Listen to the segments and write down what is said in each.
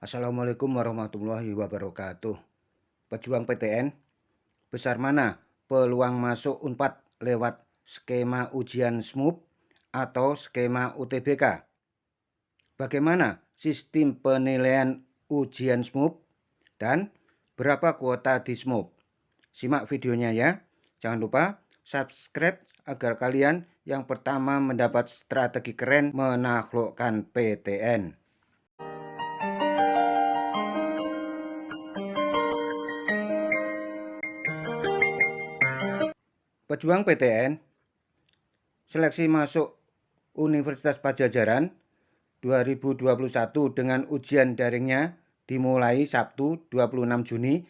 Assalamualaikum warahmatullahi wabarakatuh. Pejuang PTN, besar mana peluang masuk Unpad lewat skema ujian SMUP atau skema UTBK? Bagaimana sistem penilaian ujian SMUP dan berapa kuota di SMUP? Simak videonya ya. Jangan lupa subscribe agar kalian yang pertama mendapat strategi keren menaklukkan PTN. Pejuang PTN, seleksi masuk Universitas Padjadjaran 2021 dengan ujian daringnya dimulai Sabtu 26 Juni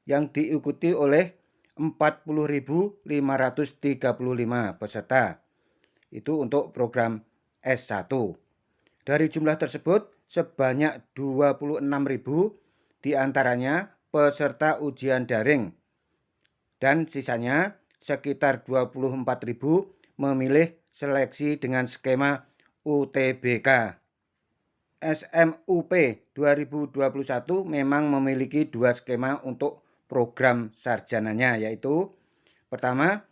yang diikuti oleh 40.535 peserta. Itu untuk program S1. Dari jumlah tersebut sebanyak 26.000 diantaranya peserta ujian daring dan sisanya sekitar 24.000 memilih seleksi dengan skema UTBK. SMUP 2021 memang memiliki dua skema untuk program sarjananya, yaitu pertama,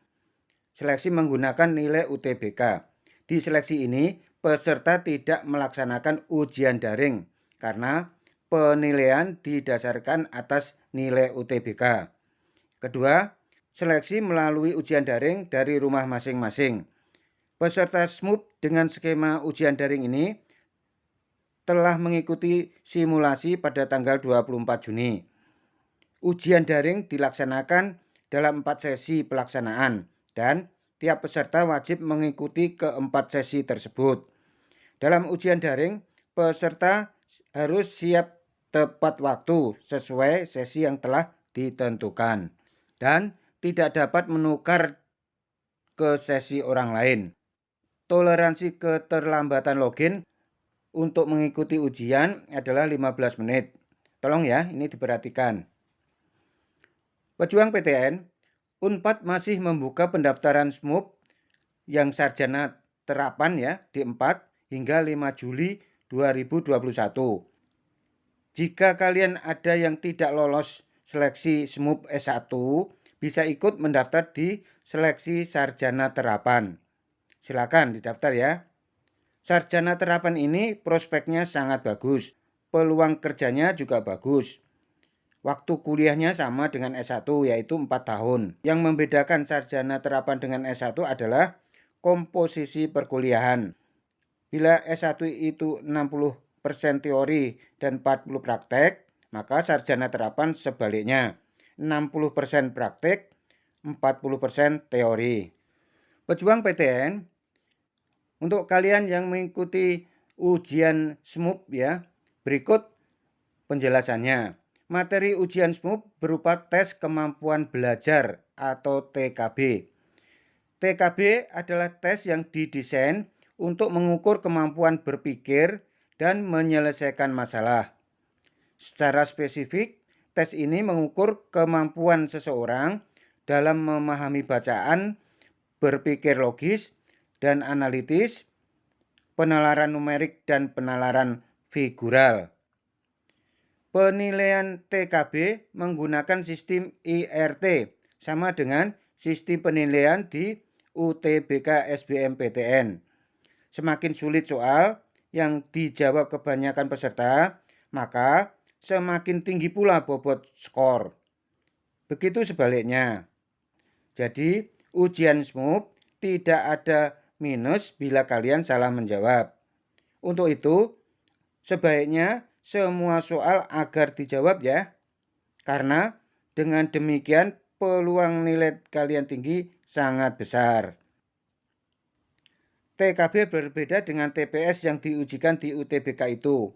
seleksi menggunakan nilai UTBK. Di seleksi ini, peserta tidak melaksanakan ujian daring karena penilaian didasarkan atas nilai UTBK. Kedua, seleksi melalui ujian daring dari rumah masing-masing. Peserta SMUP dengan skema ujian daring ini telah mengikuti simulasi pada tanggal 24 Juni. Ujian daring dilaksanakan dalam 4 sesi pelaksanaan dan tiap peserta wajib mengikuti keempat sesi tersebut. Dalam ujian daring, peserta harus siap tepat waktu sesuai sesi yang telah ditentukan dan tidak dapat menukar ke sesi orang lain. Toleransi keterlambatan login untuk mengikuti ujian adalah 15 menit. Tolong ya, ini diperhatikan. Pejuang PTN, Unpad masih membuka pendaftaran SMUP yang sarjana terapan ya di 4 hingga 5 Juli 2021. Jika kalian ada yang tidak lolos seleksi SMUP S1, bisa ikut mendaftar di seleksi sarjana terapan. Silakan didaftar ya. Sarjana terapan ini prospeknya sangat bagus. Peluang kerjanya juga bagus. Waktu kuliahnya sama dengan S1 yaitu 4 tahun. Yang membedakan sarjana terapan dengan S1 adalah komposisi perkuliahan. Bila S1 itu 60% teori dan 40 praktek, maka sarjana terapan sebaliknya 60% praktek, 40% teori. Pejuang PTN, untuk kalian yang mengikuti ujian SMUP ya, berikut penjelasannya. Materi ujian SMUP berupa tes kemampuan belajar atau TKB. TKB adalah tes yang didesain untuk mengukur kemampuan berpikir dan menyelesaikan masalah. Secara spesifik, tes ini mengukur kemampuan seseorang dalam memahami bacaan, berpikir logis dan analitis, penalaran numerik dan penalaran figural. Penilaian TKB menggunakan sistem IRT sama dengan sistem penilaian di UTBK SBMPTN. Semakin sulit soal yang dijawab kebanyakan peserta, maka semakin tinggi pula bobot skor. Begitu sebaliknya. Jadi, ujian SMUP tidak ada minus bila kalian salah menjawab. Untuk itu, sebaiknya semua soal agar dijawab ya. Karena dengan demikian peluang nilai kalian tinggi sangat besar. TKB berbeda dengan TPS yang diujikan di UTBK itu.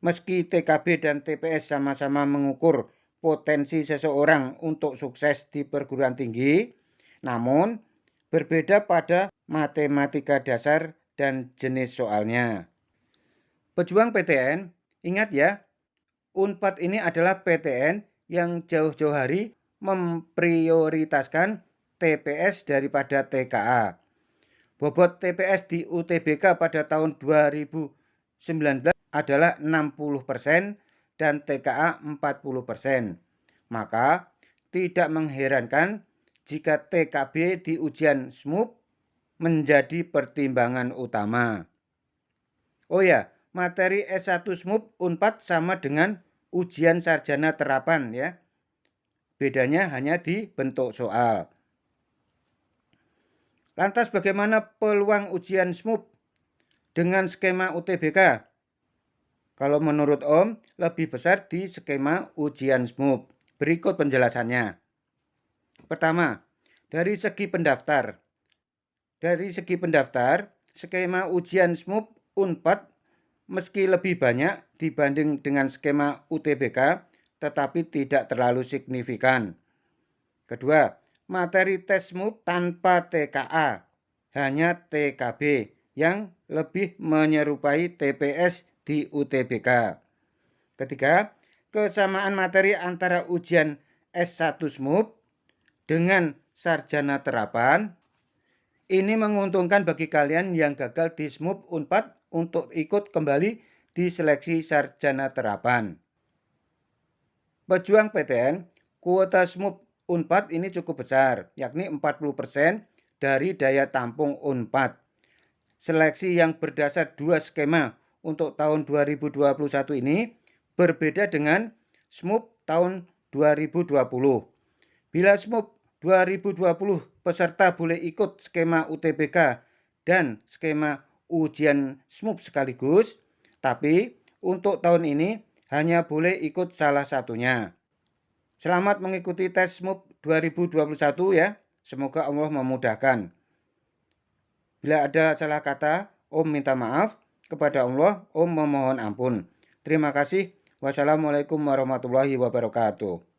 Meski TKB dan TPS sama-sama mengukur potensi seseorang untuk sukses di perguruan tinggi, namun berbeda pada matematika dasar dan jenis soalnya. Pejuang PTN, ingat ya, Unpad ini adalah PTN yang jauh-jauh hari memprioritaskan TPS daripada TKA. Bobot TPS di UTBK pada tahun 2019 adalah 60% dan TKA 40%. Maka tidak mengherankan jika TKB di ujian SMUP menjadi pertimbangan utama. Oh ya, materi S1 SMUP Unpad sama dengan ujian sarjana terapan ya. Bedanya hanya di bentuk soal. Lantas bagaimana peluang ujian SMUP dengan skema UTBK? Kalau menurut Om, lebih besar di skema ujian SMUP. Berikut penjelasannya. Pertama, dari segi pendaftar. Dari segi pendaftar, skema ujian SMUP Unpad meski lebih banyak dibanding dengan skema UTBK, tetapi tidak terlalu signifikan. Kedua, materi tes SMUP tanpa TKA, hanya TKB yang lebih menyerupai TPS di UTBK. Ketiga, kesamaan materi antara ujian S1 SMUP dengan sarjana terapan ini menguntungkan bagi kalian yang gagal di SMUP Unpad untuk ikut kembali di seleksi sarjana terapan. Pejuang PTN, kuota SMUP Unpad ini cukup besar, yakni 40% dari daya tampung Unpad. Seleksi yang berdasar dua skema untuk tahun 2021 ini berbeda dengan SMUP tahun 2020. Bila SMUP 2020 peserta boleh ikut skema UTBK dan skema ujian SMUP sekaligus, tapi untuk tahun ini hanya boleh ikut salah satunya. Selamat mengikuti tes SMUP 2021 ya. Semoga Allah memudahkan. Bila ada salah kata, Om minta maaf. Kepada Allah, Om memohon ampun. Terima kasih. Wassalamualaikum warahmatullahi wabarakatuh.